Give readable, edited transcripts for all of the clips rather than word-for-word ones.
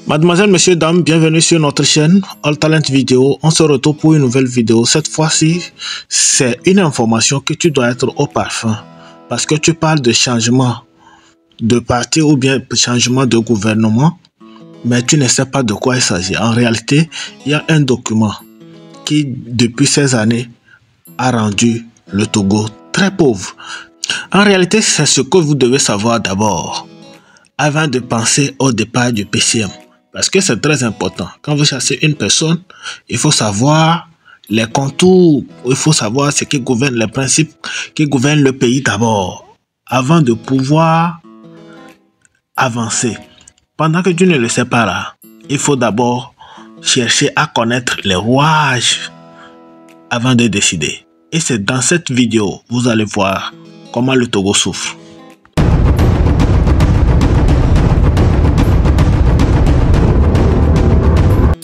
Mademoiselles, messieurs, dames, bienvenue sur notre chaîne All Talent Vidéo. On se retrouve pour une nouvelle vidéo. Cette fois-ci, c'est une information que tu dois être au parfum. Parce que tu parles de changement de parti ou bien changement de gouvernement, mais tu ne sais pas de quoi il s'agit. En réalité, il y a un document qui, depuis ces années, a rendu le Togo très pauvre. En réalité, c'est ce que vous devez savoir d'abord, avant de penser au départ du PCM. Parce que c'est très important. Quand vous chassez une personne, il faut savoir les contours, il faut savoir ce qui gouverne, les principes qui gouvernent le pays d'abord, avant de pouvoir avancer. Pendant que tu ne le sais pas là, il faut d'abord chercher à connaître les rouages avant de décider. Et c'est dans cette vidéo, vous allez voir comment le Togo souffre.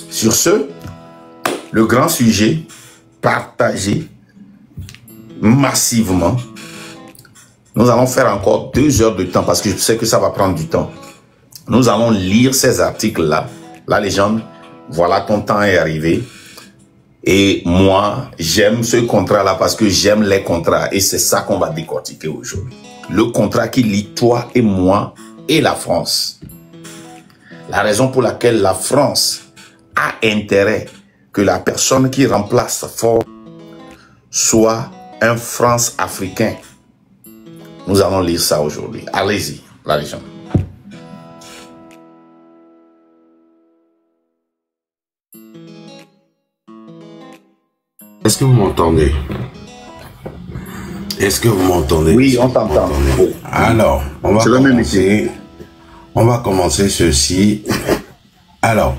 Sur ce, le grand sujet, partagé massivement. Nous allons faire encore 2 heures de temps parce que je sais que ça va prendre du temps. Nous allons lire ces articles-là. La légende, voilà ton temps est arrivé. Et moi, j'aime ce contrat-là parce que j'aime les contrats. Et c'est ça qu'on va décortiquer aujourd'hui. Le contrat qui lie toi et moi et la France. La raison pour laquelle la France a intérêt que la personne qui remplace Faure soit un France-Africain. Nous allons lire ça aujourd'hui. Allez-y, la légende. Est-ce que vous m'entendez? Est-ce que vous m'entendez? Oui, on t'entend. Alors, on va commencer ceci. Alors,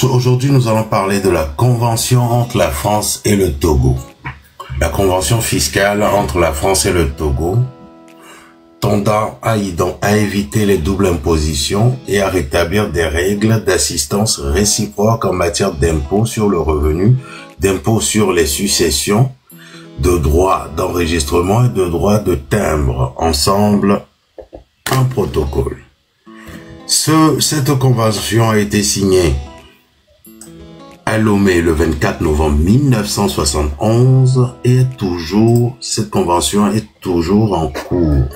aujourd'hui, nous allons parler de la convention entre la France et le Togo. La convention fiscale entre la France et le Togo, tendant à éviter les doubles impositions et à rétablir des règles d'assistance réciproque en matière d'impôt sur le revenu, d'impôt sur les successions, de droits d'enregistrement et de droits de timbre. Ensemble, un protocole. Cette convention a été signée à Lomé le 24 novembre 1971 et cette convention est toujours en cours.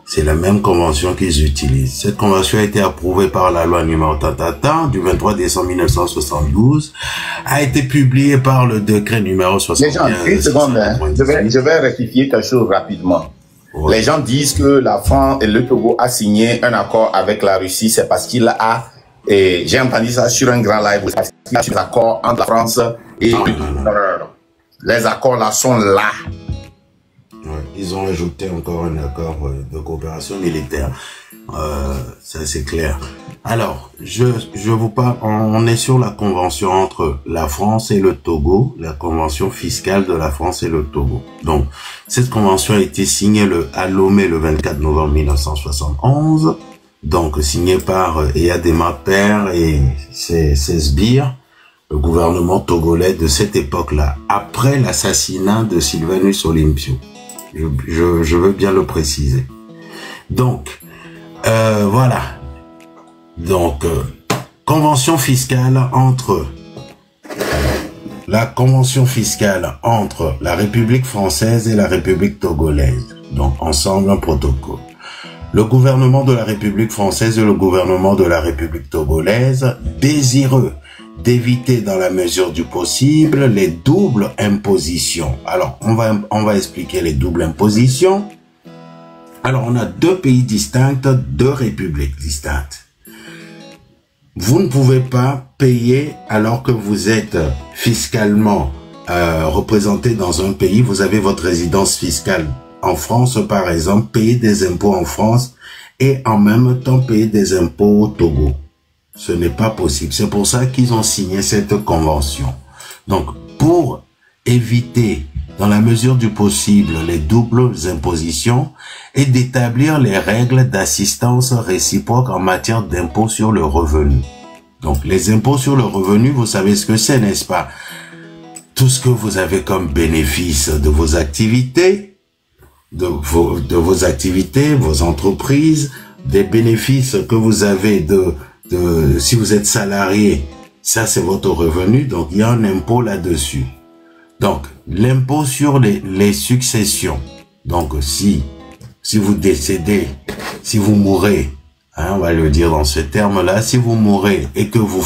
C'est la même convention qu'ils utilisent. Cette convention a été approuvée par la loi numéro du 23 décembre 1972, a été publiée par le décret numéro 75. Les gens, une seconde, je vais rectifier quelque chose rapidement. Ouais. Les gens disent que la France et le Togo a signé un accord avec la Russie, c'est parce qu'il a, j'ai entendu ça sur un grand live, parce qu'il y a des accords entre la France et... Non. Les accords là sont là. Ouais, ils ont ajouté encore un accord de coopération militaire. Ça c'est clair. Alors, je vous parle, on est sur la convention entre la France et le Togo, la convention fiscale de la France et le Togo. Donc, cette convention a été signée à Lomé le 24 novembre 1971, donc signée par Eyadema Père et ses sbires, le gouvernement togolais de cette époque-là, après l'assassinat de Sylvanus Olympio. Je veux bien le préciser. Donc, voilà. Donc, convention fiscale entre la République française et la République togolaise. Donc, ensemble, un protocole. Le gouvernement de la République française et le gouvernement de la République togolaise, désireux d'éviter dans la mesure du possible les doubles impositions. Alors, on va expliquer les doubles impositions. Alors, on a 2 pays distincts, 2 républiques distinctes. Vous ne pouvez pas payer alors que vous êtes fiscalement représenté dans un pays. Vous avez votre résidence fiscale en France, par exemple, payer des impôts en France et en même temps payer des impôts au Togo. Ce n'est pas possible. C'est pour ça qu'ils ont signé cette convention. Donc, pour éviter, dans la mesure du possible, les doubles impositions et d'établir les règles d'assistance réciproque en matière d'impôt sur le revenu. Donc, les impôts sur le revenu, vous savez ce que c'est, n'est-ce pas? Tout ce que vous avez comme bénéfice de vos activités, vos entreprises, des bénéfices que vous avez si vous êtes salarié, ça c'est votre revenu, donc il y a un impôt là-dessus. Donc, l'impôt sur les successions. Donc, si vous décédez, si vous mourrez, hein, on va le dire dans ce terme-là, si vous mourrez et que vous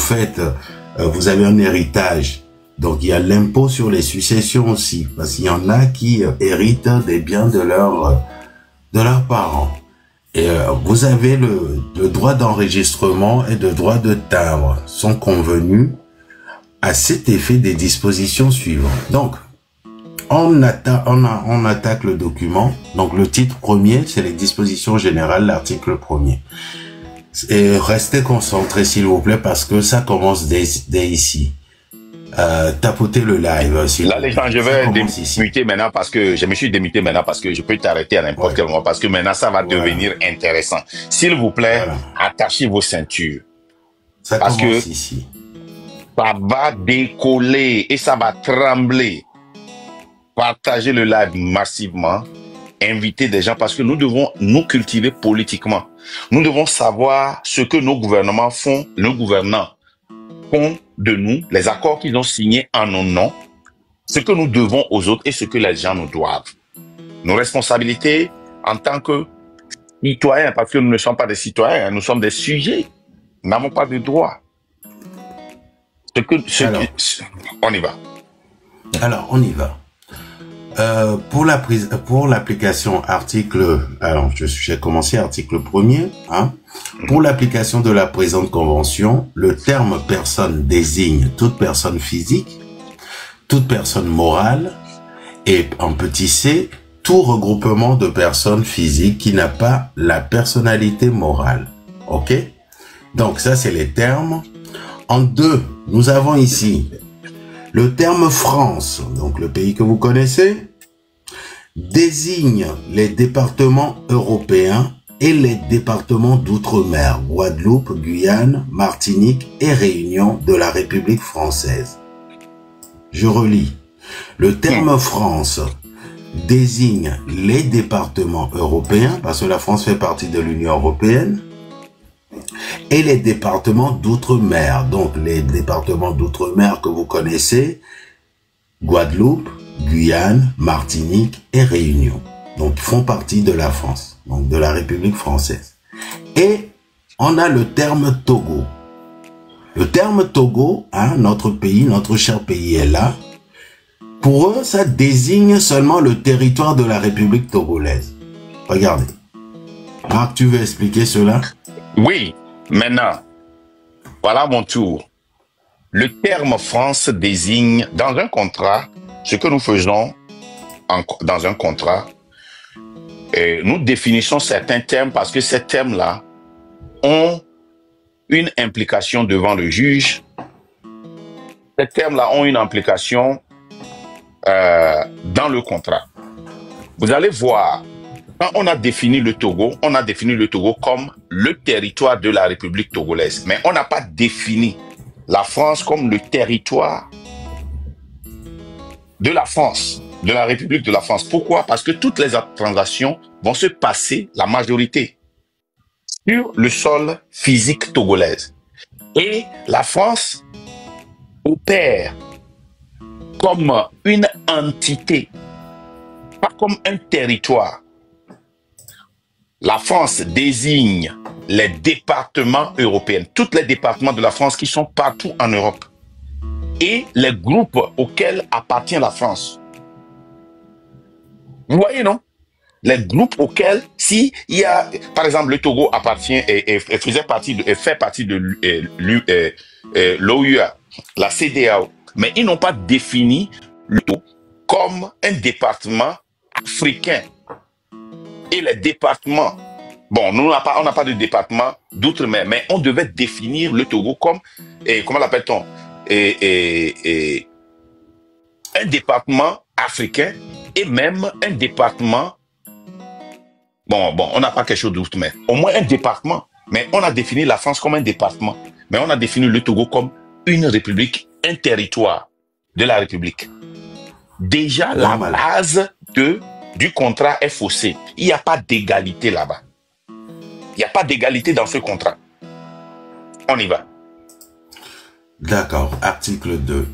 avez un héritage, donc il y a l'impôt sur les successions aussi, parce qu'il y en a qui héritent des biens de leurs parents. Et vous avez le droit d'enregistrement et le droit de timbre sont convenus à cet effet des dispositions suivantes. Donc, on attaque le document. Donc, le titre premier, c'est les dispositions générales, l'article premier. Et restez concentrés, s'il vous plaît, parce que ça commence dès ici. Tapotez le live. Là, les gens, je vais démuter maintenant parce que je me suis démuté maintenant parce que je peux t'arrêter à n'importe quel moment parce que maintenant ça va devenir intéressant. S'il vous plaît, attachez vos ceintures. Ça parce commence que ici. Ça va décoller et ça va trembler. Partagez le live massivement. Invitez des gens parce que nous devons nous cultiver politiquement. Nous devons savoir ce que nos gouvernants font de nous, les accords qu'ils ont signés en nos noms, ce que nous devons aux autres et ce que les gens nous doivent. Nos responsabilités en tant que citoyens, parce que nous ne sommes pas des citoyens, nous sommes des sujets. Nous n'avons pas de droits. On y va. Alors, on y va. Pour l'application article, alors j'ai commencé article 1er, hein. Pour l'application de la présente convention, le terme personne désigne toute personne physique, toute personne morale et en petit c, tout regroupement de personnes physiques qui n'a pas la personnalité morale. Ok? Donc ça c'est les termes. En deux, nous avons ici le terme France, donc le pays que vous connaissez, désigne les départements européens et les départements d'outre-mer, Guadeloupe, Guyane, Martinique et Réunion de la République française. Je relis. Le terme France désigne les départements européens, parce que la France fait partie de l'Union européenne, et les départements d'outre-mer. Donc les départements d'outre-mer que vous connaissez, Guadeloupe, Guyane, Martinique et Réunion. Donc font partie de la France, donc de la République française. Et on a le terme Togo. Le terme Togo, hein, notre pays, notre cher pays est là. Pour eux, ça désigne seulement le territoire de la République togolaise. Regardez. Marc, tu veux expliquer cela? Oui, maintenant, voilà mon tour. Le terme France désigne, dans un contrat, ce que nous faisons dans un contrat, nous définissons certains termes parce que ces termes-là ont une implication devant le juge. Ces termes-là ont une implication dans le contrat. Vous allez voir, quand on a défini le Togo comme le territoire de la République togolaise. Mais on n'a pas défini la France comme le territoire de la France, de la République de la France. Pourquoi? Parce que toutes les transactions vont se passer, la majorité, sur le sol physique togolaise. Et la France opère comme une entité, pas comme un territoire. La France désigne les départements européens, tous les départements de la France qui sont partout en Europe, et les groupes auxquels appartient la France. Vous voyez, non? Les groupes auxquels, si il y a, par exemple, le Togo appartient et fait partie de l'OUA, la CEDEAO, mais ils n'ont pas défini le Togo comme un département africain. Et les départements, bon, on n'a pas de département d'outre-mer, mais on devait définir le Togo comme, comment l'appelle-t-on, un département africain et même un département, bon, on n'a pas quelque chose d'outre-mer, au moins un département, mais on a défini la France comme un département, mais on a défini le Togo comme une république, un territoire de la République. Déjà, la base du contrat est faussée. Il n'y a pas d'égalité là-bas. Il n'y a pas d'égalité dans ce contrat. On y va. D'accord. Article 2.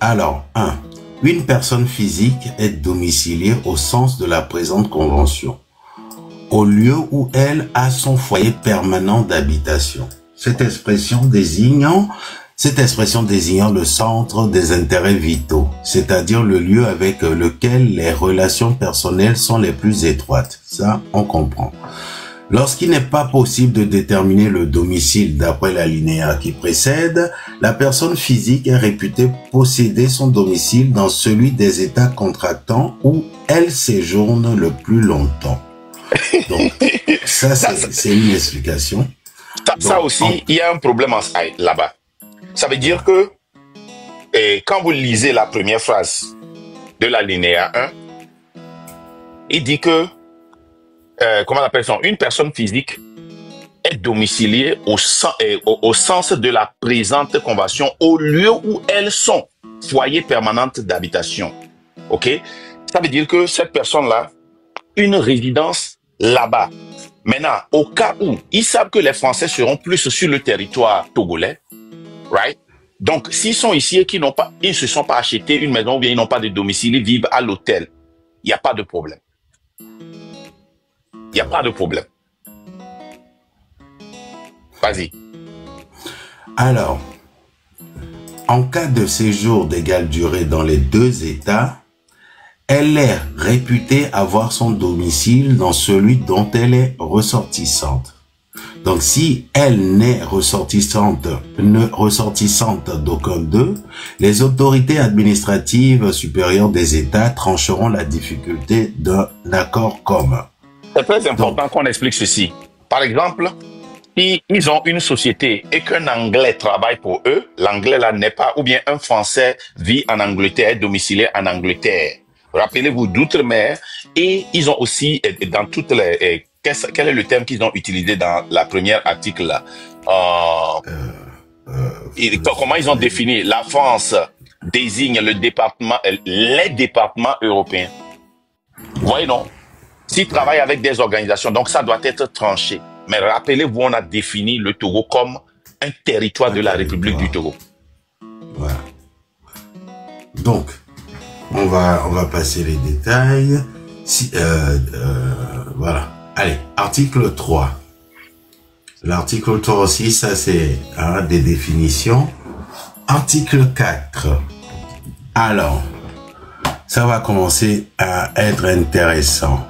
Alors, 1. Une personne physique est domiciliée au sens de la présente convention, au lieu où elle a son foyer permanent d'habitation. Cette expression désignant le centre des intérêts vitaux, c'est-à-dire le lieu avec lequel les relations personnelles sont les plus étroites. Ça, on comprend. Lorsqu'il n'est pas possible de déterminer le domicile d'après l'alinéa qui précède, la personne physique est réputée posséder son domicile dans celui des États contractants où elle séjourne le plus longtemps. Donc, ça c'est une explication. Ça aussi, il y a un problème là-bas. Ça veut dire que quand vous lisez la première phrase de l'alinéa 1, il dit que comment on appelle ça? Une personne physique est domiciliée au sens de la présente convention au lieu où elles sont, foyer permanent d'habitation. Ok? Ça veut dire que cette personne-là, une résidence là-bas. Maintenant, au cas où ils savent que les Français seront plus sur le territoire togolais, right? Donc, s'ils sont ici et qu'ils n'ont pas, ils ne se sont pas achetés une maison ou bien ils n'ont pas de domicile, ils vivent à l'hôtel, il n'y a pas de problème. Il n'y a pas de problème. Vas-y. Alors, en cas de séjour d'égale durée dans les deux États, elle est réputée avoir son domicile dans celui dont elle est ressortissante. Donc, si elle n'est ressortissante d'aucun d'eux, les autorités administratives supérieures des États trancheront la difficulté d'un accord commun. C'est très important qu'on explique ceci. Par exemple, si ils ont une société et qu'un Anglais travaille pour eux, l'Anglais là n'est pas, ou bien un Français vit en Angleterre, est domicilié en Angleterre. Rappelez-vous d'outre-mer, et ils ont aussi, dans toutes les... quel est le terme qu'ils ont utilisé dans la première article là? Comment ils ont défini? La France désigne les départements européens. Vous voyez, non? S'ils travaillent avec des organisations, donc ça doit être tranché. Mais rappelez-vous, on a défini le Togo comme un territoire de la République du Togo. Voilà. Donc, on va passer les détails. Voilà. Allez, article 3. L'article 3 aussi, ça c'est des définitions. Article 4. Alors, ça va commencer à être intéressant.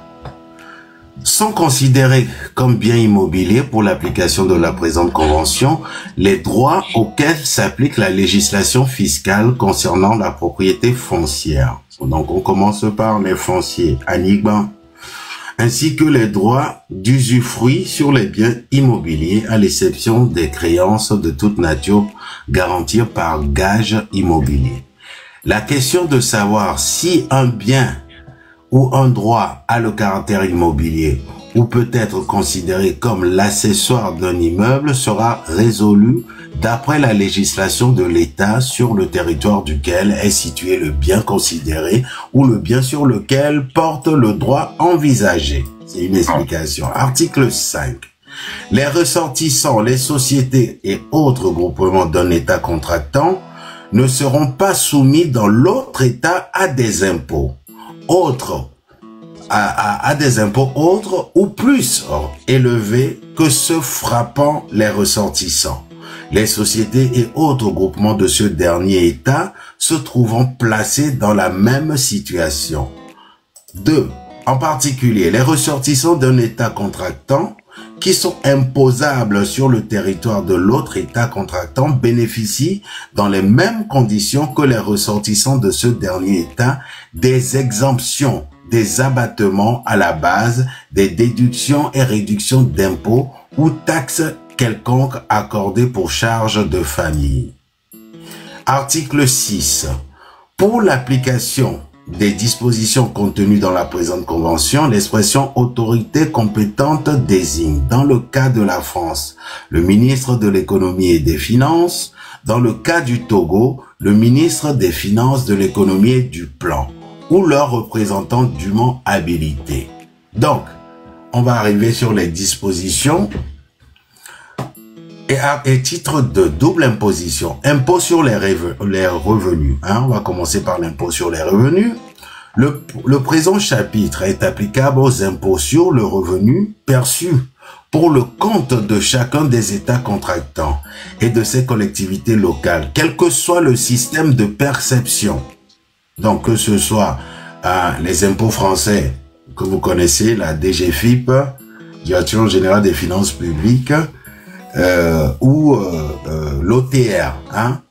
Sont considérés comme biens immobiliers pour l'application de la présente convention les droits auxquels s'applique la législation fiscale concernant la propriété foncière. Donc, on commence par les fonciers, Anigban, ainsi que les droits d'usufruit sur les biens immobiliers à l'exception des créances de toute nature garanties par gage immobilier. La question de savoir si un bien ou un droit a le caractère immobilier ou peut être considéré comme l'accessoire d'un immeuble sera résolue d'après la législation de l'État sur le territoire duquel est situé le bien considéré ou le bien sur lequel porte le droit envisagé. C'est une explication. Article 5. Les ressortissants, les sociétés et autres groupements d'un État contractant ne seront pas soumis dans l'autre État à des impôts des impôts autres ou plus élevés que ceux frappant les ressortissants. Les sociétés et autres groupements de ce dernier État se trouvant placés dans la même situation. 2. En particulier, les ressortissants d'un État contractant qui sont imposables sur le territoire de l'autre État contractant bénéficient dans les mêmes conditions que les ressortissants de ce dernier État des exemptions, des abattements à la base, des déductions et réductions d'impôts ou taxes quelconques accordées pour charges de famille. Article 6. Pour l'application des dispositions contenues dans la présente convention, l'expression autorité compétente désigne, dans le cas de la France, le ministre de l'économie et des finances, dans le cas du Togo, le ministre des finances, de l'économie et du plan, ou leur représentant dûment habilité. Donc, on va arriver sur les dispositions. Et titre de double imposition, impôt sur les revenus. Hein, on va commencer par l'impôt sur les revenus. Le présent chapitre est applicable aux impôts sur le revenu perçu pour le compte de chacun des États contractants et de ses collectivités locales, quel que soit le système de perception. Donc, que ce soit les impôts français que vous connaissez, la DGFiP, Direction Générale des Finances Publiques, ou l'OTR, hein,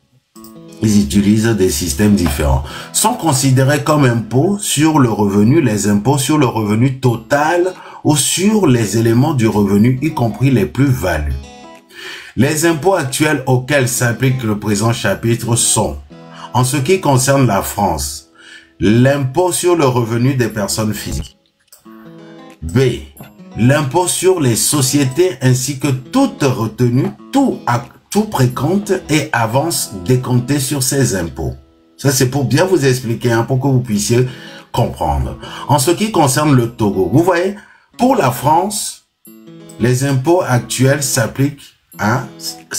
ils utilisent des systèmes différents. Sont considérés comme impôts sur le revenu, les impôts sur le revenu total ou sur les éléments du revenu, y compris les plus-values. Les impôts actuels auxquels s'applique le présent chapitre sont, en ce qui concerne la France, l'impôt sur le revenu des personnes physiques. B. L'impôt sur les sociétés ainsi que toute retenue, tout précompte et avance décomptée sur ces impôts. Ça, c'est pour bien vous expliquer, hein, pour que vous puissiez comprendre. En ce qui concerne le Togo, vous voyez, pour la France, les impôts actuels s'appliquent, hein,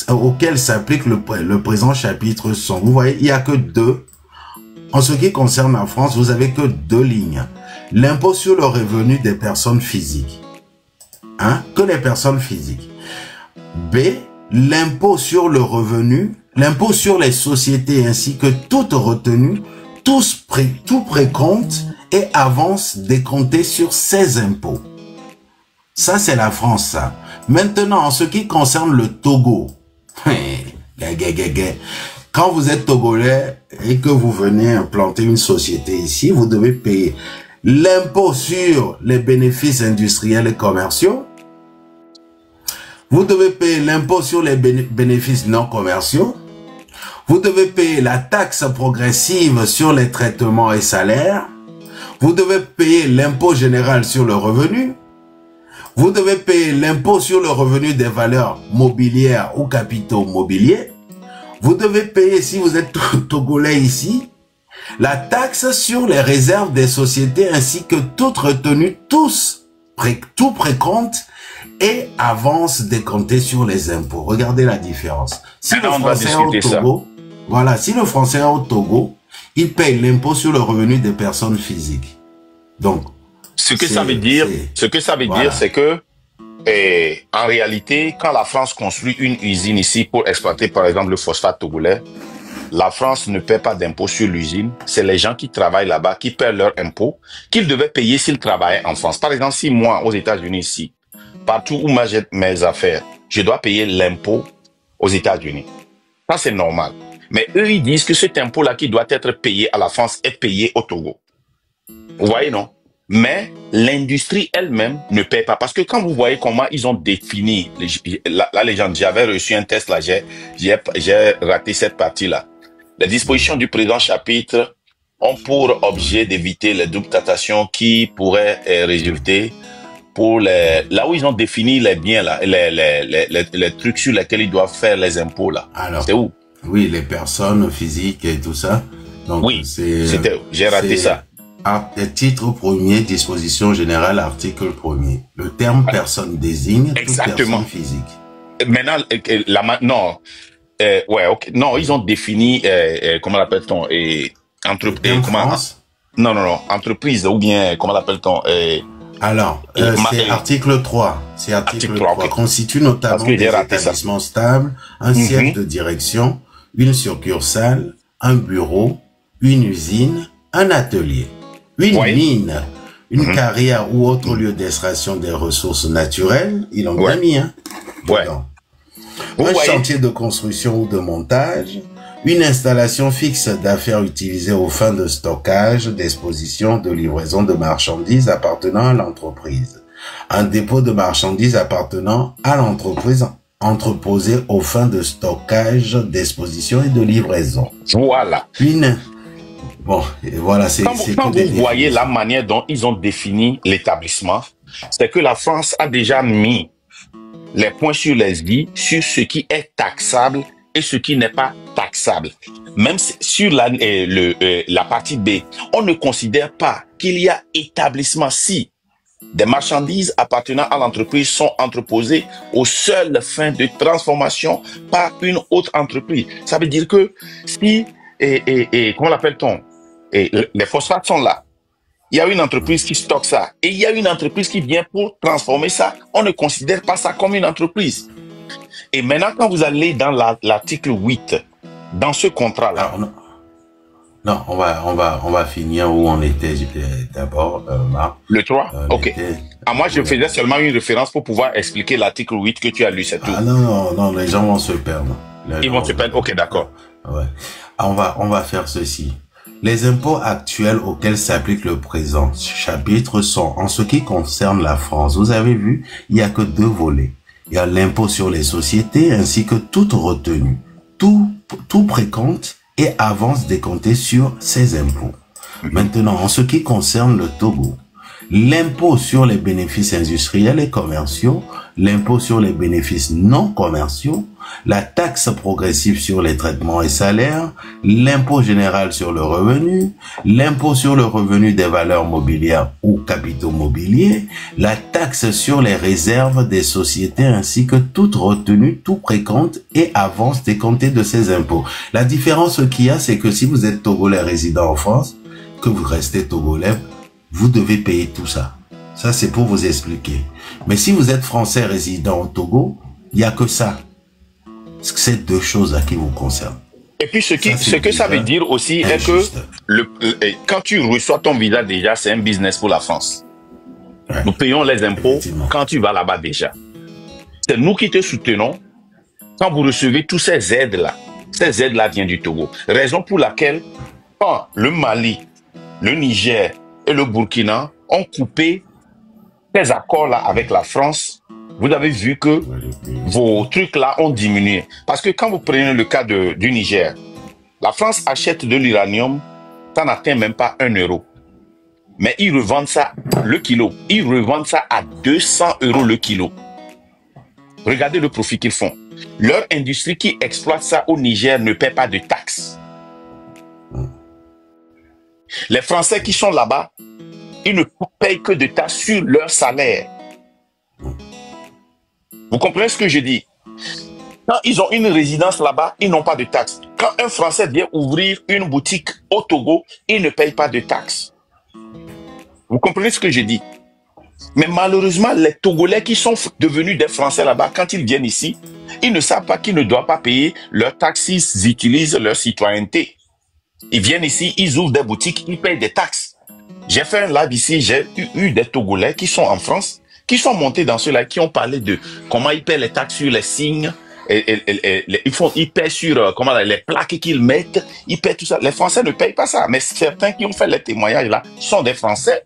auxquels s'applique le présent chapitre sont, vous voyez, il n'y a que deux. En ce qui concerne la France, vous avez que deux lignes. L'impôt sur le revenu des personnes physiques. Hein, que les personnes physiques. B, l'impôt sur le revenu, l'impôt sur les sociétés ainsi que toute retenue, tout précompte et avance décomptée sur ces impôts. Ça, c'est la France, ça. Maintenant, en ce qui concerne le Togo, quand vous êtes togolais et que vous venez implanter une société ici, vous devez payer l'impôt sur les bénéfices industriels et commerciaux. Vous devez payer l'impôt sur les bénéfices non commerciaux. Vous devez payer la taxe progressive sur les traitements et salaires. Vous devez payer l'impôt général sur le revenu. Vous devez payer l'impôt sur le revenu des valeurs mobilières ou capitaux mobiliers. Vous devez payer, si vous êtes togolais ici, la taxe sur les réserves des sociétés ainsi que toute retenue, tout précompte et avance décomptée sur les impôts. Regardez la différence. Si le Français est au Togo, voilà, si le Français est au Togo, il paye l'impôt sur le revenu des personnes physiques. Donc, ce que ça veut dire, c'est que, en réalité, quand la France construit une usine ici pour exploiter, par exemple, le phosphate togolais, la France ne paie pas d'impôt sur l'usine. C'est les gens qui travaillent là-bas qui paient leurs impôts qu'ils devaient payer s'ils travaillaient en France. Par exemple, si moi, aux États-Unis ici, partout où j'ai mes affaires, je dois payer l'impôt aux États-Unis. Ça, c'est normal. Mais eux, ils disent que cet impôt-là qui doit être payé à la France est payé au Togo. Vous voyez, non? Mais l'industrie elle-même ne paie pas. Parce que quand vous voyez comment ils ont défini, la légende, j'avais reçu un test là, j'ai raté cette partie-là. Les dispositions du présent chapitre ont pour objet d'éviter les doubles taxations qui pourraient résulter pour là où ils ont défini les biens là, les trucs sur lesquels ils doivent faire les impôts là. Alors, c'est où? Oui, les personnes physiques et tout ça. Donc, oui, j'ai raté ça. Titre premier, disposition générale, article premier. Le terme personne désigne toute personne physique. Maintenant, non. Ouais, ok. Non, ils ont défini, comment l'appelle-t-on, entreprise. Non, entreprise, ou bien, comment l'appelle-t-on, alors, c'est article 3. C'est article 3. Okay. Constitue notamment des établissements stables, un siège de direction, une succursale, un bureau, une usine, un atelier, une mine, une carrière ou autre lieu d'extraction des ressources naturelles. Ils l'ont bien mis, hein. Un chantier de construction ou de montage, une installation fixe d'affaires utilisée aux fins de stockage, d'exposition, de livraison de marchandises appartenant à l'entreprise. Un dépôt de marchandises appartenant à l'entreprise entreposé aux fins de stockage, d'exposition et de livraison. Voilà. Bon, et voilà, c'est quand vous voyez la manière dont ils ont défini l'établissement, c'est que la France a déjà mis les points sur les i sur ce qui est taxable et ce qui n'est pas taxable. Même sur la partie B, on ne considère pas qu'il y a établissement si des marchandises appartenant à l'entreprise sont entreposées aux seules fins de transformation par une autre entreprise. Ça veut dire que si, comment l'appelle-t-on, les phosphates sont là, il y a une entreprise qui stocke ça et il y a une entreprise qui vient pour transformer ça. On ne considère pas ça comme une entreprise. Et maintenant, quand vous allez dans l'article 8, dans ce contrat-là... Non, on va finir où on était d'abord, Marc. Le 3 ok. Moi, je faisais seulement une référence pour pouvoir expliquer l'article 8 que tu as lu, c'est tout. Non, les gens vont se perdre. Ils vont se perdre, ok, d'accord. Ouais. On va faire ceci. Les impôts actuels auxquels s'applique le présent chapitre sont, en ce qui concerne la France, vous avez vu, il n'y a que 2 volets. Il y a l'impôt sur les sociétés ainsi que toute retenue, tout précompte et avance décomptée sur ces impôts. Maintenant, en ce qui concerne le Togo, l'impôt sur les bénéfices industriels et commerciaux, l'impôt sur les bénéfices non commerciaux, la taxe progressive sur les traitements et salaires, l'impôt général sur le revenu, l'impôt sur le revenu des valeurs mobilières ou capitaux mobiliers, la taxe sur les réserves des sociétés ainsi que toute retenue, tout précompte et avance décomptée de ces impôts. La différence qu'il y a, c'est que si vous êtes Togolais résident en France, que vous restez Togolais, vous devez payer tout ça. Ça, c'est pour vous expliquer. Mais si vous êtes Français résident au Togo, il n'y a que ça. C'est 2 choses à qui vous concernent. Et puis, ce que ça veut dire aussi est que quand tu reçois ton visa déjà, c'est un business pour la France. Ouais. Nous payons les impôts quand tu vas là-bas déjà. C'est nous qui te soutenons quand vous recevez tous ces aides-là. Ces aides-là viennent du Togo. Raison pour laquelle, quand le Mali, le Niger et le Burkina ont coupé ces accords-là avec la France, vous avez vu que vos trucs-là ont diminué. Parce que quand vous prenez le cas du Niger, la France achète de l'uranium, ça n'atteint même pas 1 euro. Mais ils revendent ça le kilo. Ils revendent ça à 200 € le kilo. Regardez le profit qu'ils font. Leur industrie qui exploite ça au Niger ne paie pas de taxes. Les Français qui sont là-bas, ils ne payent que de taxes sur leur salaire. Vous comprenez ce que je dis? Quand ils ont une résidence là-bas, ils n'ont pas de taxes. Quand un Français vient ouvrir une boutique au Togo, il ne paye pas de taxes. Vous comprenez ce que je dis? Mais malheureusement, les Togolais qui sont devenus des Français là-bas, quand ils viennent ici, ils ne savent pas qu'ils ne doivent pas payer leurs taxes, ils utilisent leur citoyenneté. Ils viennent ici, ils ouvrent des boutiques, ils payent des taxes. J'ai fait un live ici, j'ai eu des Togolais qui sont en France, qui sont montés dans ceux-là, qui ont parlé de comment ils paient les taxes sur les signes, ils paient sur les plaques qu'ils mettent, ils paient tout ça. Les Français ne payent pas ça, mais certains qui ont fait les témoignages là sont des Français,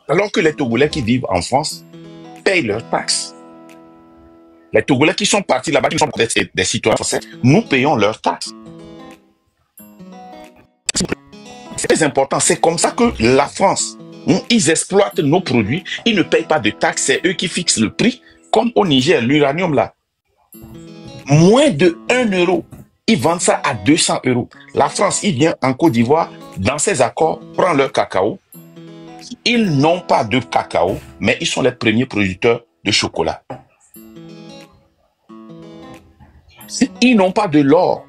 alors que les Togolais qui vivent en France payent leurs taxes. Les Togolais qui sont partis là-bas, qui sont des citoyens français, nous payons leurs taxes. C'est très important, c'est comme ça que la France, ils exploitent nos produits, ils ne payent pas de taxes, c'est eux qui fixent le prix, comme au Niger, l'uranium là. Moins de 1 euro, ils vendent ça à 200 €. La France, il vient en Côte d'Ivoire, dans ses accords, prend leur cacao. Ils n'ont pas de cacao, mais ils sont les premiers producteurs de chocolat. Ils n'ont pas de l'or,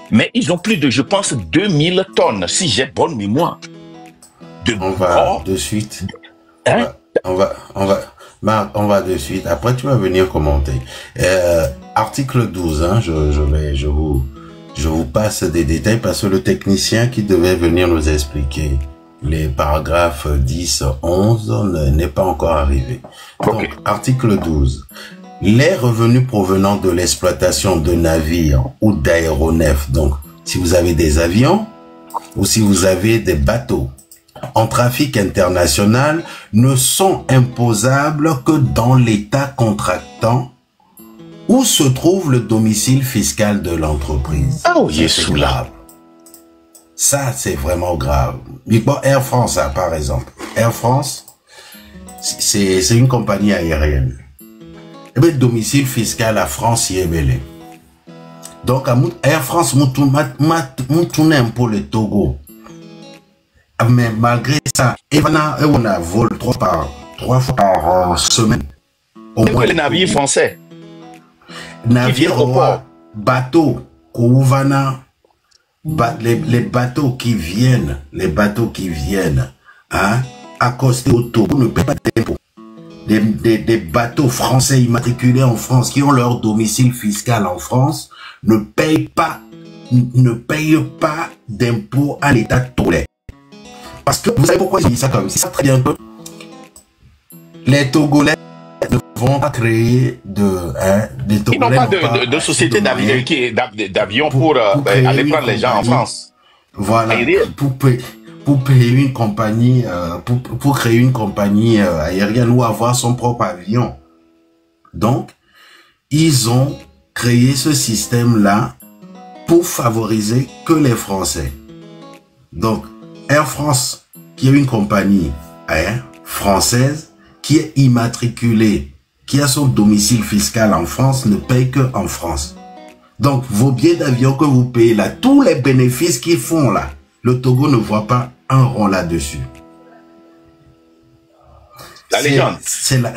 mais ils ont plus de, je pense, 2000 tonnes, si j'ai bonne mémoire. On va de suite. Hein? Marc, on va de suite. Après, tu vas venir commenter. Article 12, hein, je vous passe des détails parce que le technicien qui devait venir nous expliquer les paragraphes 10, 11 n'est pas encore arrivé. Donc, okay. Article 12. Les revenus provenant de l'exploitation de navires ou d'aéronefs, donc si vous avez des avions ou si vous avez des bateaux en trafic international, ne sont imposables que dans l'État contractant où se trouve le domicile fiscal de l'entreprise. Oh, c'est grave. Ça, c'est vraiment grave. Bon, Air France, hein, par exemple. Air France, c'est une compagnie aérienne. Eh bien, domicile fiscal à France, y est belé. Donc, Air France, m'a pour le Togo. Mais malgré ça, on a vol 3 fois par semaine. Au moins les navires français. Navires au port. Bateaux, Kouvana, les bateaux qui viennent, hein, accostés au Togo ne paient pas d'impôts. Des bateaux français immatriculés en France qui ont leur domicile fiscal en France ne payent pas d'impôts à l'État togolais. Parce que vous savez pourquoi ils disent ça comme ça? C'est ça très bien que les Togolais ne vont pas créer des Togolais. Ils n'ont pas de société d'avion pour aller prendre les gens en France. Voilà, pour payer une compagnie, pour créer une compagnie aérienne ou avoir son propre avion. Donc, ils ont créé ce système-là pour favoriser que les Français. Donc, Air France, qui est une compagnie française, qui est immatriculée, qui a son domicile fiscal en France, ne paye que en France. Donc, vos billets d'avion que vous payez là, tous les bénéfices qu'ils font là, le Togo ne voit pas un rond là-dessus. La légende.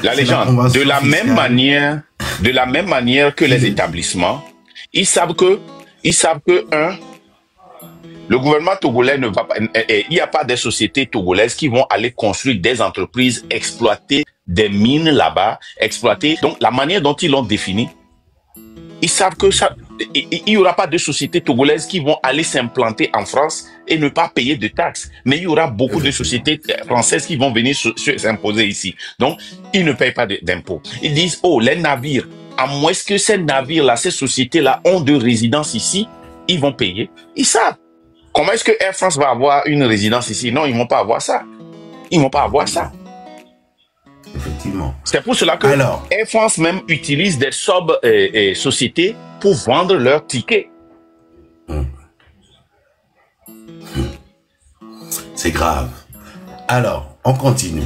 La légende. De la même manière que les établissements, ils savent que le gouvernement togolais ne va pas. Il n'y a pas des sociétés togolaises qui vont aller construire des entreprises, exploiter des mines là-bas, exploiter. Donc, la manière dont ils l'ont défini, ils savent que il n'y aura pas de sociétés togolaises qui vont aller s'implanter en France et ne pas payer de taxes. Mais il y aura beaucoup de sociétés françaises qui vont venir s'imposer ici. Donc, ils ne payent pas d'impôts. Ils disent, oh, les navires, à moins que ces navires-là, ces sociétés-là ont de résidence ici, ils vont payer. Ils savent. Comment est-ce que Air France va avoir une résidence ici? Non, ils ne vont pas avoir ça. Ils ne vont pas avoir ça. Effectivement. C'est pour cela que Air France même utilise des sociétés pour vendre leurs tickets. C'est grave. Alors, on continue.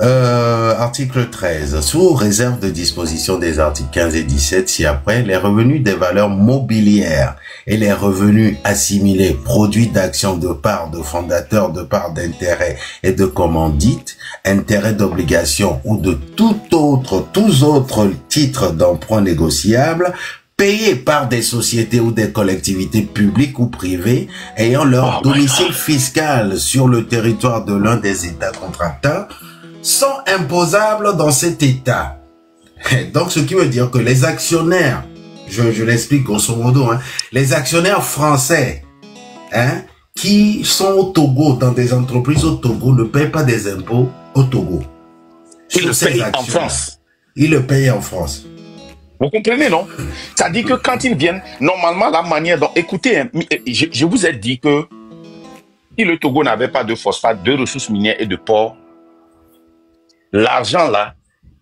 Article 13. Sous réserve de disposition des articles 15 et 17, ci-après, les revenus des valeurs mobilières et les revenus assimilés, produits d'actions de part de fondateurs, de part d'intérêts et de commandites, intérêts d'obligation ou de tous autres titres d'emprunt négociables, payés par des sociétés ou des collectivités publiques ou privées ayant leur domicile fiscal sur le territoire de l'un des États contractants, sont imposables dans cet État. Donc, ce qui veut dire que les actionnaires, je l'explique grosso modo, les actionnaires français qui sont au Togo, dans des entreprises au Togo, ne payent pas des impôts au Togo. Ils le payent en France. Ils le payent en France. Vous comprenez, non? Ça dit que quand ils viennent, normalement, la manière dont... Écoutez, je vous ai dit que si le Togo n'avait pas de phosphate, de ressources minières et de ports, l'argent là,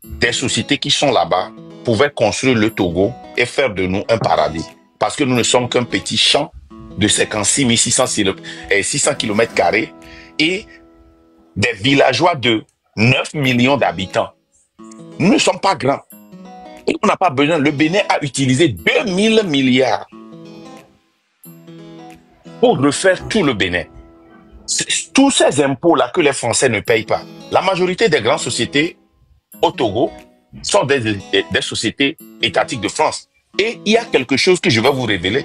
des sociétés qui sont là-bas, pouvait construire le Togo et faire de nous un paradis. Parce que nous ne sommes qu'un petit champ de 56 600 km² et des villageois de 9 millions d'habitants. Nous ne sommes pas grands. Et on n'a pas besoin. Le Bénin a utilisé 2000 milliards pour refaire tout le Bénin. Tous ces impôts-là que les Français ne payent pas. La majorité des grandes sociétés au Togo sont des sociétés étatiques de France. Et il y a quelque chose que je vais vous révéler.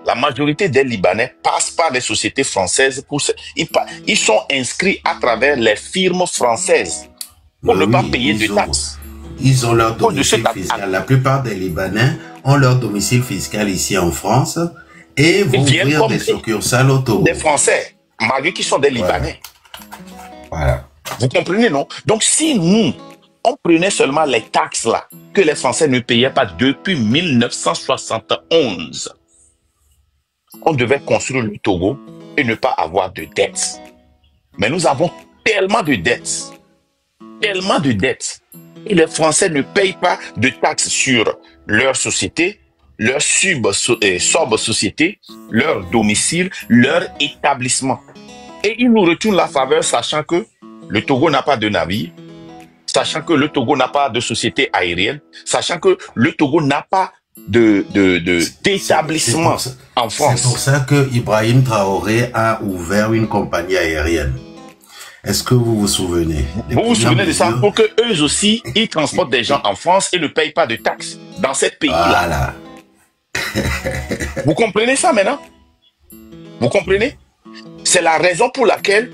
La majorité des Libanais passent par les sociétés françaises. Ils sont inscrits à travers les firmes françaises pour ne pas payer de taxes. Ils ont leur domicile fiscal. La plupart des Libanais ont leur domicile fiscal ici en France et vont ouvrir des succursales au Togo. Des Français, malgré qu'ils sont des Libanais. Voilà. Vous comprenez, non? Donc, si nous, on prenait seulement les taxes là, que les Français ne payaient pas depuis 1971, on devait construire le Togo et ne pas avoir de dettes. Mais nous avons tellement de dettes. Tellement de dettes. Et les Français ne payent pas de taxes sur leur société, leur sub-société, leur domicile, leur établissement. Et ils nous retournent la faveur, sachant que le Togo n'a pas de navire, sachant que le Togo n'a pas de société aérienne, sachant que le Togo n'a pas d'établissement en France. C'est pour ça que Ibrahim Traoré a ouvert une compagnie aérienne. Est-ce que vous vous souvenez? Vous vous souvenez de ça pour que eux aussi, ils transportent des gens en France et ne payent pas de taxes dans ce pays-là. Voilà. Vous comprenez ça maintenant? Vous comprenez? C'est la raison pour laquelle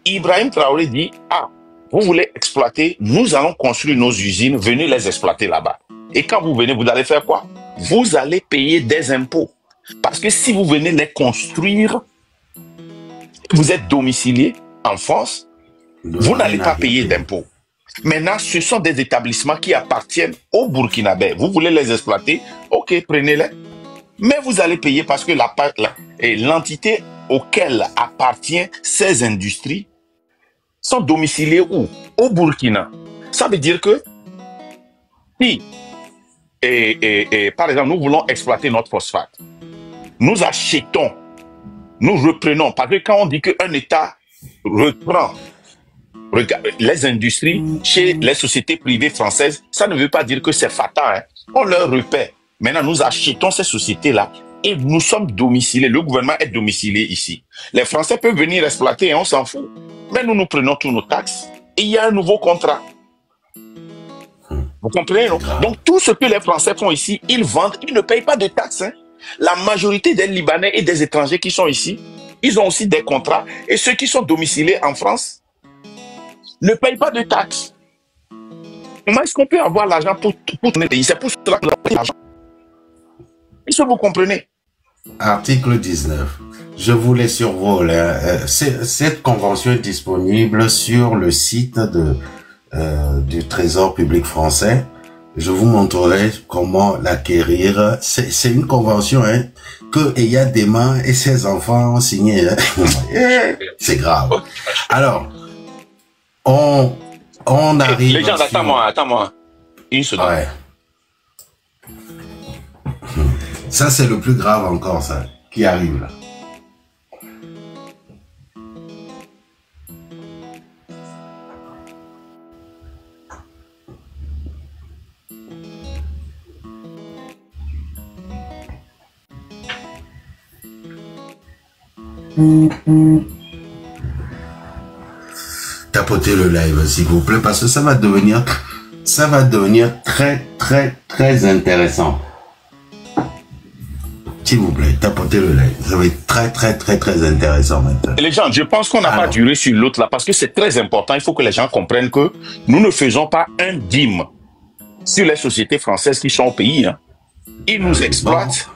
Ibrahim Traoré dit, ah, vous voulez exploiter, nous allons construire nos usines, venez les exploiter là-bas. Et quand vous venez, vous allez faire quoi? Vous allez payer des impôts. Parce que si vous venez les construire, vous êtes domicilié en France, vous n'allez pas payer d'impôts. Maintenant, ce sont des établissements qui appartiennent aux Burkinabés. Vous voulez les exploiter? Ok, prenez-les. Mais vous allez payer parce que l'entité auquel appartiennent ces industries sont domiciliées où? Au Burkina. Ça veut dire que si, par exemple, nous voulons exploiter notre phosphate, nous achetons, nous reprenons, parce que quand on dit qu'un État reprend les industries chez les sociétés privées françaises, ça ne veut pas dire que c'est fatal. Hein. On leur repère. Maintenant, nous achetons ces sociétés-là et nous sommes domiciliés. Le gouvernement est domicilié ici. Les Français peuvent venir exploiter et on s'en fout. Mais nous prenons tous nos taxes et il y a un nouveau contrat. Vous comprenez, non? Donc, tout ce que les Français font ici, ils vendent, ils ne payent pas de taxes. Hein. La majorité des Libanais et des étrangers qui sont ici, ils ont aussi des contrats. Et ceux qui sont domiciliés en France ne payent pas de taxes. Comment est-ce qu'on peut avoir l'argent pour tourner le pays? C'est pour cela qu'on a pris l'argent. Est-ce que vous comprenez? Article 19. Je voulais survoler. Cette convention est disponible sur le site du Trésor public français. Je vous montrerai comment l'acquérir. C'est une convention que Eya Dema et ses enfants ont signé. C'est grave. Alors, on arrive... Les gens, attends-moi. Une seconde. Ouais. Ça, c'est le plus grave encore, ça, qui arrive là. Tapotez le live, s'il vous plaît, parce que ça va devenir très, très, très intéressant. S'il vous plaît, tapotez le live. Ça va être très, très, très, très intéressant maintenant. Les gens, je pense qu'on n'a pas duré sur l'autre là, parce que c'est très important. Il faut que les gens comprennent que nous ne faisons pas un dîme sur les sociétés françaises qui sont au pays. Hein. Ils nous exploitent.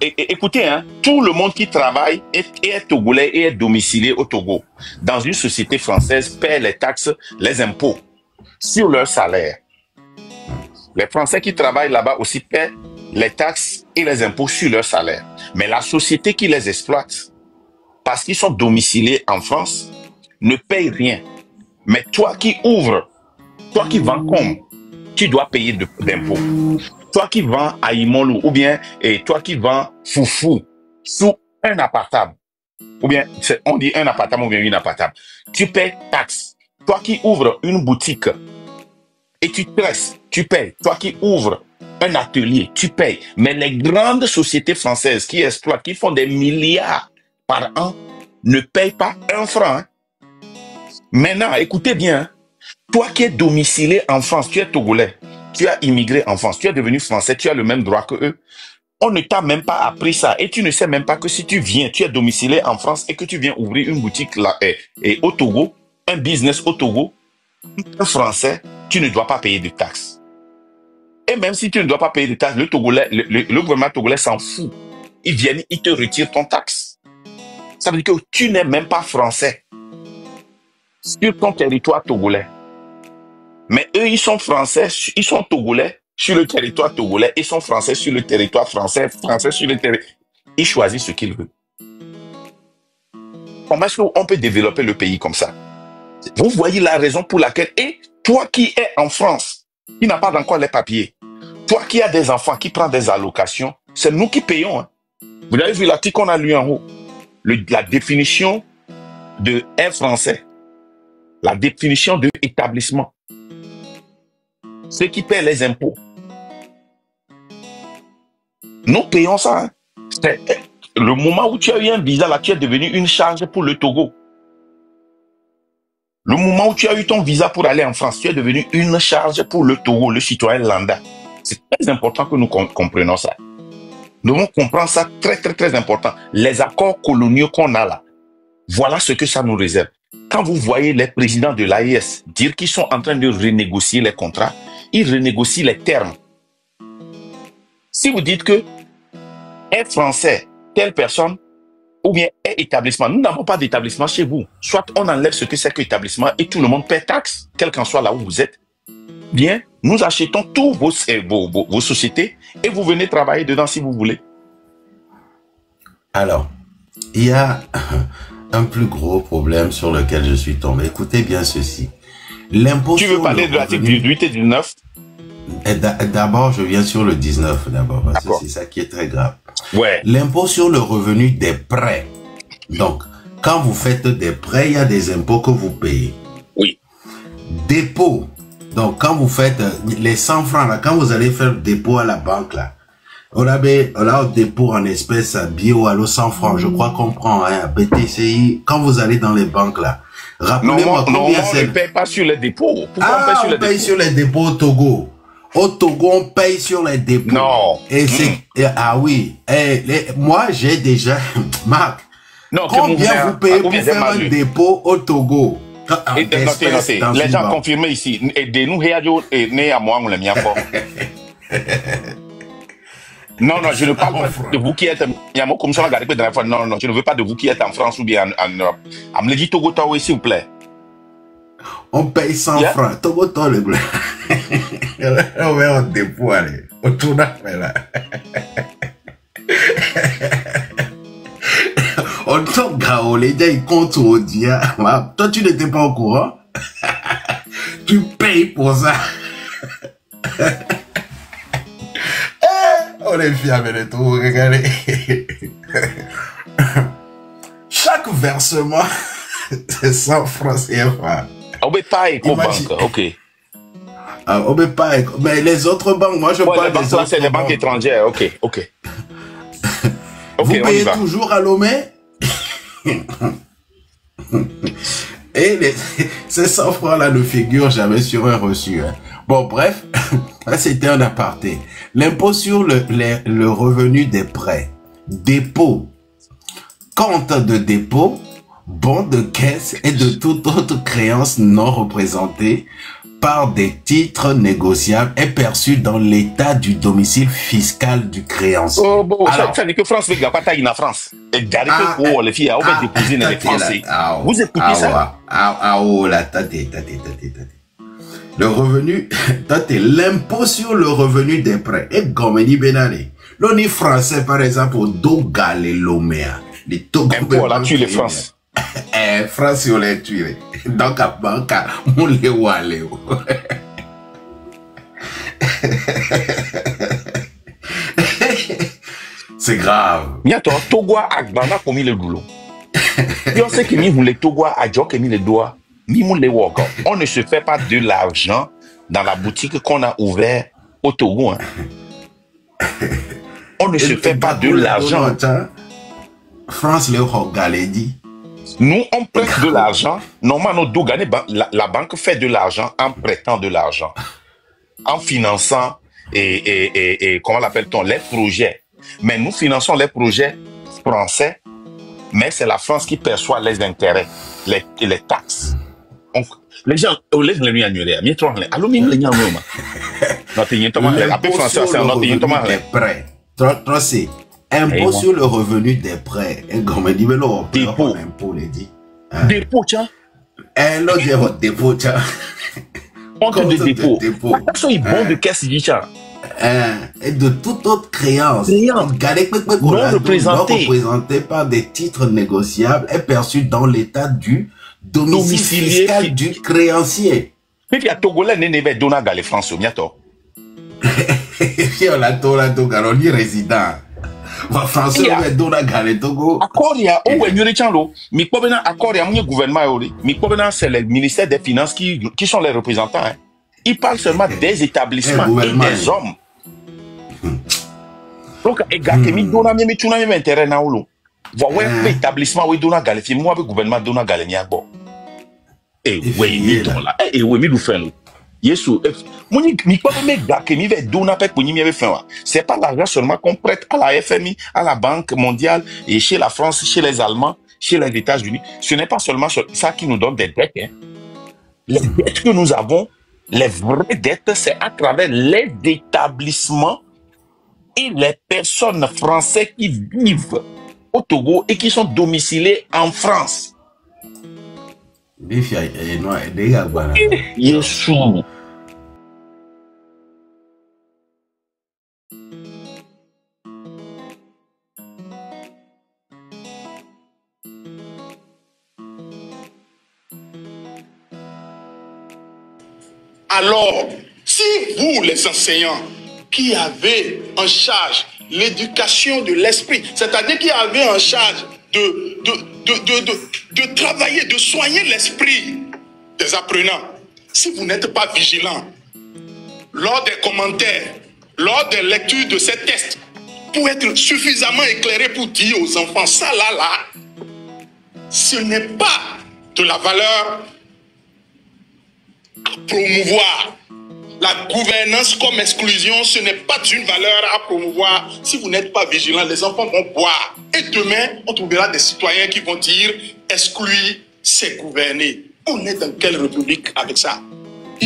Et écoutez, hein, tout le monde qui travaille est togolais et est domicilié au Togo, dans une société française, paie les taxes, les impôts sur leur salaire. Les Français qui travaillent là-bas aussi paient les taxes et les impôts sur leur salaire. Mais la société qui les exploite, parce qu'ils sont domiciliés en France, ne paye rien. Mais toi qui ouvres, toi qui vends comme, tu dois payer d'impôts. Toi qui vends à Imolu, ou bien toi qui vends foufou sous un appartement, ou bien on dit un appartement ou bien une appartement, tu payes taxes. Toi qui ouvres une boutique et tu tresses, tu payes. Toi qui ouvres un atelier, tu payes. Mais les grandes sociétés françaises qui exploitent, qui font des milliards par an, ne payent pas un franc. Hein. Maintenant, écoutez bien, hein. Toi qui es domicilié en France, tu es togolais, tu as immigré en France, tu es devenu français, tu as le même droit que eux. On ne t'a même pas appris ça et tu ne sais même pas que si tu viens, tu es domicilié en France et que tu viens ouvrir une boutique là et au Togo, un business au Togo, un français, tu ne dois pas payer de taxes. Et même si tu ne dois pas payer de taxes, le gouvernement togolais s'en fout. Ils viennent, ils te retirent ton taxe. Ça veut dire que tu n'es même pas français sur ton territoire togolais. Mais eux, ils sont français, ils sont togolais sur le territoire togolais, ils sont français sur le territoire français, français sur le territoire. Ils choisissent ce qu'ils veulent. Comment est-ce qu'on peut développer le pays comme ça? Vous voyez la raison pour laquelle, et toi qui es en France, qui n'a pas encore les papiers, toi qui as des enfants, qui prend des allocations, c'est nous qui payons. Hein. Vous avez vu l'article qu'on a lu en haut, la définition de un français, la définition de établissement. Ceux qui paient les impôts. Nous payons ça. Hein. C'est le moment où tu as eu un visa là, tu es devenu une charge pour le Togo. Le moment où tu as eu ton visa pour aller en France, tu es devenu une charge pour le Togo, le citoyen lambda. C'est très important que nous comprenions ça. Nous devons comprendre ça, très, très, très important. Les accords coloniaux qu'on a là, voilà ce que ça nous réserve. Quand vous voyez les présidents de l'AES dire qu'ils sont en train de renégocier les contrats, ils renégocient les termes. Si vous dites que est français, telle personne, ou bien est établissement, nous n'avons pas d'établissement chez vous. Soit on enlève ce que c'est que établissement et tout le monde paie taxe, quel qu'en soit là où vous êtes. Bien, nous achetons tous vos sociétés et vous venez travailler dedans si vous voulez. Alors, il y a un plus gros problème sur lequel je suis tombé. Écoutez bien ceci. L'impôt tu veux parler de l'article 18 et 19? D'abord, je viens sur le 19 d'abord, parce que c'est ça qui est très grave. Ouais. L'impôt sur le revenu des prêts. Donc, quand vous faites des prêts, il y a des impôts que vous payez. Oui. Dépôt. Donc, quand vous faites les 100 francs, là, quand vous allez faire dépôt à la banque, là, on a un dépôt en espèces bio à 100 francs. Je crois qu'on prend à BTCI. Quand vous allez dans les banques, là, rappelez-moi combien c'est. On ne paye pas sur les dépôts. Pourquoi on paye sur les dépôts au Togo? Au Togo, on paye sur les dépôts. Non. Et c'est, ah oui. Moi, j'ai déjà, Marc. Non, combien vous payez pour faire un dépôt au Togo? Notez. Les gens confirmés ici. Aidez-nous, et à moi, on l'a mis à fort. Non, je ne parle pas de vous qui êtes. Comme ça, regardez la fois. Non, je ne veux pas de vous qui êtes en France ou bien en Europe. Je me dit Togo, s'il vous plaît. On paye 100 francs. Togo, le blé. On va en dépôt, allez. On tourne après là. On tourne gao, les gars, ils comptent au dia. Toi, tu n'étais pas au courant. Tu payes pour ça. On est fiers de tout, regardez. Chaque versement, c'est 100 francs CFA. On ne pas éco banque, ok. On ne pas mais les autres banques, moi je parle des autres c'est les banques étrangères, ok. Vous payez toujours à Lomé. Et ces 100 francs-là ne figurent jamais sur un reçu. Hein. Bon, bref, c'était un aparté. L'impôt sur le revenu des prêts, dépôt, compte de dépôt, bon de caisse et de toute autre créance non représentée par des titres négociables est perçu dans l'état du domicile fiscal du créancier. Oh bon, alors, ça dit que France veut que la bataille en France. Et gardez que les filles, on va déposer dans les Français. Vous écoutez ça? Le revenu, l'impôt sur le revenu des prêts. Et Gomeni Benale. L'ONI français, par exemple, au Dogal et Lomea. Les Togo. Impôt, on a tué les France. France, on l'a tué. Donc, à banque, on les voit. C'est grave. Miato, Togo a commis le boulot. On sait que nous voulons Togo a Djok mis les doigts. On ne se fait pas de l'argent dans la boutique qu'on a ouverte au Togo. Hein. On ne se fait pas de l'argent. France, le dit. Nous, on prête de l'argent. Normalement, la banque fait de l'argent en prêtant de l'argent, en finançant et comment l'appelle-t-on, les projets. Mais nous finançons les projets français, mais c'est la France qui perçoit les intérêts, les taxes. Donc, les gens, les impôt sur le revenu des prêts. Dépôt. Dépôt, tiens. Dépôt, tiens. Compte de dépôt. Attention, il bon de caisse, tiens. Et de toute autre créance. Non représenté par des titres négociables est perçu dans l'état du domicile fiscal du créancier. Mais il y a Togolais n'est donna galé France, miato. On a on dit résident. Français on donna galé Togo. Accord il y a où est chalo. Mi kobena accord il y a mon gouvernement yori. Mi kobena c'est le ministère des Finances qui sont les représentants. Hein. Ils parlent seulement des établissements et des hommes. Donc mi donna mi tuna mi intérêt na olo. Voilà établissement où donna galé. Moi le gouvernement donna galé mi agbo. Eh oui, mi don là. Eh oui, mi du fin là. Yesu, mi pas me gake mi ve dona pe pour mi fin là. C'est pas l'argent seulement qu'on prête à la FMI, à la Banque mondiale et chez la France, chez les Allemands, chez les États-Unis. Ce n'est pas seulement ça qui nous donne des dettes. Hein. Les dettes que nous avons, les vraies dettes, c'est à travers les établissements et les personnes françaises qui vivent au Togo et qui sont domiciliées en France. Yesu. Alors, si vous, les enseignants, qui avez en charge l'éducation de l'esprit, c'est-à-dire qui avez en charge de travailler, de soigner l'esprit des apprenants, si vous n'êtes pas vigilants, lors des commentaires, lors des lectures de ces tests, pour être suffisamment éclairé pour dire aux enfants, ça là, ce n'est pas de la valeur à promouvoir. La gouvernance comme exclusion, ce n'est pas une valeur à promouvoir. Si vous n'êtes pas vigilant, les enfants vont boire. Et demain, on trouvera des citoyens qui vont dire exclure, c'est gouverner. On est dans quelle république avec ça?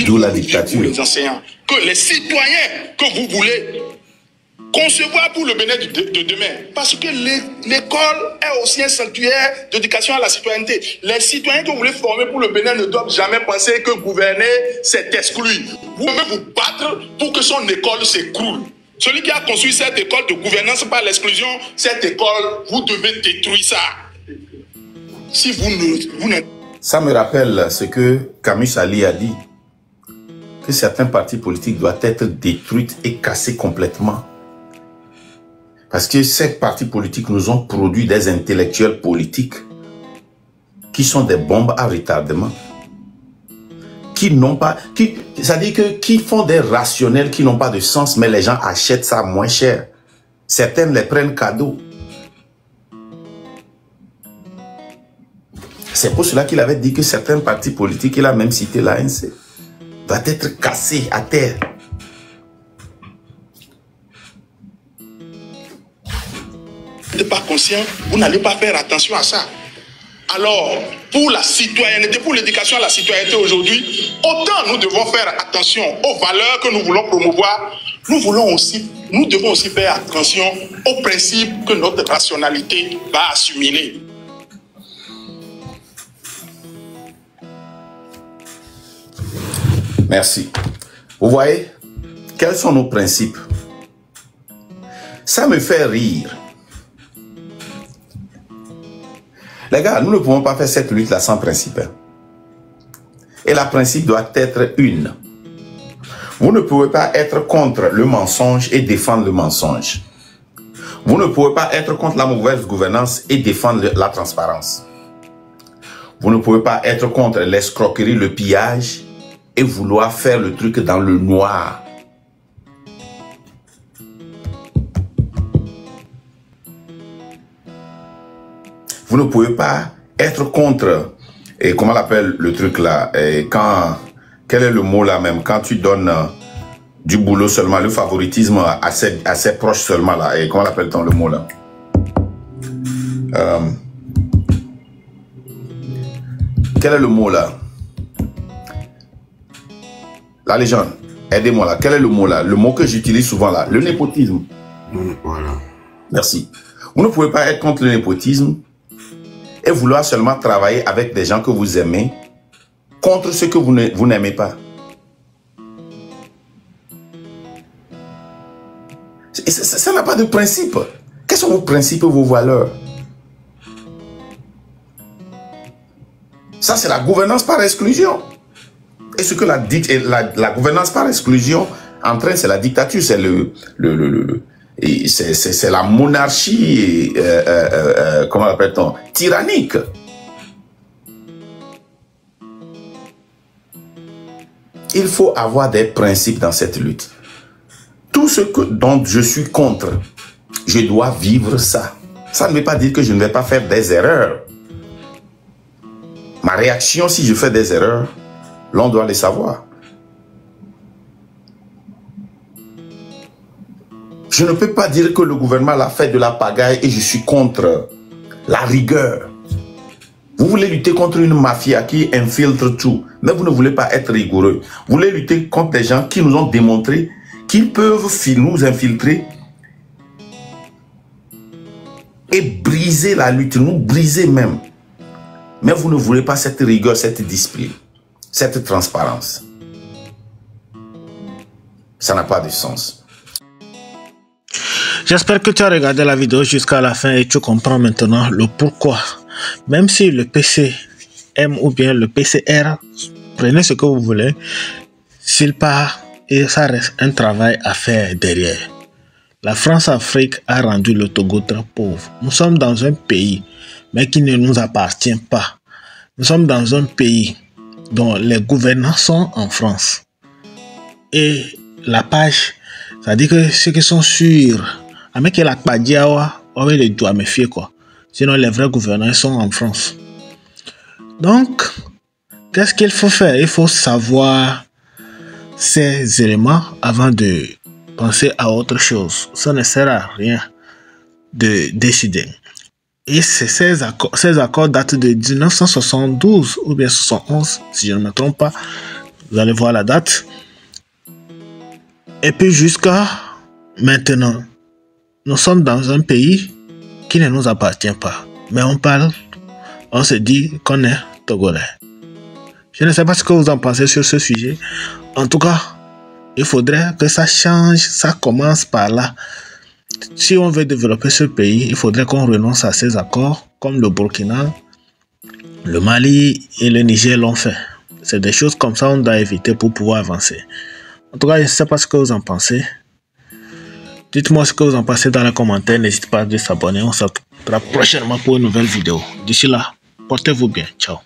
D'où la dictature. Les enseignants, que les citoyens que vous voulez concevoir pour le bénéfice de demain. Parce que l'école est aussi un sanctuaire d'éducation à la citoyenneté. Les citoyens que vous voulez former pour le bénéfice ne doivent jamais penser que gouverner, c'est exclure. Vous devez vous battre pour que son école s'écroule. Celui qui a construit cette école de gouvernance par l'exclusion, cette école, vous devez détruire ça. Si vous ne... Ça me rappelle ce que Camus Ali a dit, que certains partis politiques doivent être détruits et cassés complètement. Parce que ces partis politiques nous ont produit des intellectuels politiques qui sont des bombes à retardement, qui n'ont pas, c'est-à-dire que qui font des rationnels qui n'ont pas de sens, mais les gens achètent ça moins cher. Certains les prennent cadeau. C'est pour cela qu'il avait dit que certains partis politiques, il a même cité l'ANC, doivent être cassés à terre. Vous n'êtes pas conscient, vous n'allez pas faire attention à ça. Alors, pour la citoyenneté, pour l'éducation à la citoyenneté aujourd'hui, autant nous devons faire attention aux valeurs que nous voulons promouvoir, nous devons aussi faire attention aux principes que notre rationalité va assimiler. Merci. Vous voyez, quels sont nos principes? Ça me fait rire. Les gars, nous ne pouvons pas faire cette lutte-là sans principe. Et la principe doit être une. Vous ne pouvez pas être contre le mensonge et défendre le mensonge. Vous ne pouvez pas être contre la mauvaise gouvernance et défendre la transparence. Vous ne pouvez pas être contre l'escroquerie, le pillage et vouloir faire le truc dans le noir. Vous ne pouvez pas être contre, et comment on appelle le truc là, et quand, quel est le mot là même, quand tu donnes du boulot seulement, le favoritisme assez proche seulement là, et comment appelle-t-on le mot là? Quel est le mot là? La légende, aidez-moi là, quel est le mot là? Le mot que j'utilise souvent là, le népotisme. Voilà. Merci. Vous ne pouvez pas être contre le népotisme et vouloir seulement travailler avec des gens que vous aimez contre ceux que vous n'aimez pas. Ça n'a pas de principe. Quels sont vos principes, vos valeurs? Ça, c'est la gouvernance par exclusion. Et ce que la gouvernance par exclusion entraîne, c'est la dictature, c'est c'est la monarchie, comment l'appelle-t-on, tyrannique. Il faut avoir des principes dans cette lutte. Tout ce dont je suis contre, je dois vivre ça. Ça ne veut pas dire que je ne vais pas faire des erreurs. ma réaction, si je fais des erreurs, l'on doit les savoir. Je ne peux pas dire que le gouvernement a fait de la pagaille et je suis contre la rigueur. Vous voulez lutter contre une mafia qui infiltre tout, mais vous ne voulez pas être rigoureux. Vous voulez lutter contre des gens qui nous ont démontré qu'ils peuvent nous infiltrer et briser la lutte, nous briser même. Mais vous ne voulez pas cette rigueur, cette discipline, cette transparence. Ça n'a pas de sens. J'espère que tu as regardé la vidéo jusqu'à la fin et tu comprends maintenant le pourquoi. Même si le PCM ou bien le PCR, prenez ce que vous voulez, s'il part et ça reste un travail à faire derrière. La France-Afrique a rendu le Togo très pauvre. Nous sommes dans un pays, mais qui ne nous appartient pas. Nous sommes dans un pays dont les gouvernants sont en France. Et la page, ça dit que ceux qui sont sûrs, avec la Padiawa, on les doit méfier quoi. Sinon les vrais gouvernants sont en France. Donc, qu'est-ce qu'il faut faire? Il faut savoir ces éléments avant de penser à autre chose. Ça ne sert à rien de décider. Et ces accords datent de 1972 ou bien 71, si je ne me trompe pas. Vous allez voir la date. Et puis jusqu'à maintenant, nous sommes dans un pays qui ne nous appartient pas. Mais on parle, on se dit qu'on est Togolais. Je ne sais pas ce que vous en pensez sur ce sujet. En tout cas, il faudrait que ça change, ça commence par là. Si on veut développer ce pays, il faudrait qu'on renonce à ces accords, comme le Burkina, le Mali et le Niger l'ont fait. C'est des choses comme ça qu'on doit éviter pour pouvoir avancer. En tout cas, je ne sais pas ce que vous en pensez. Dites-moi ce que vous en pensez dans les commentaires. N'hésitez pas à s'abonner. On se retrouve prochainement pour une nouvelle vidéo. D'ici là, portez-vous bien. Ciao.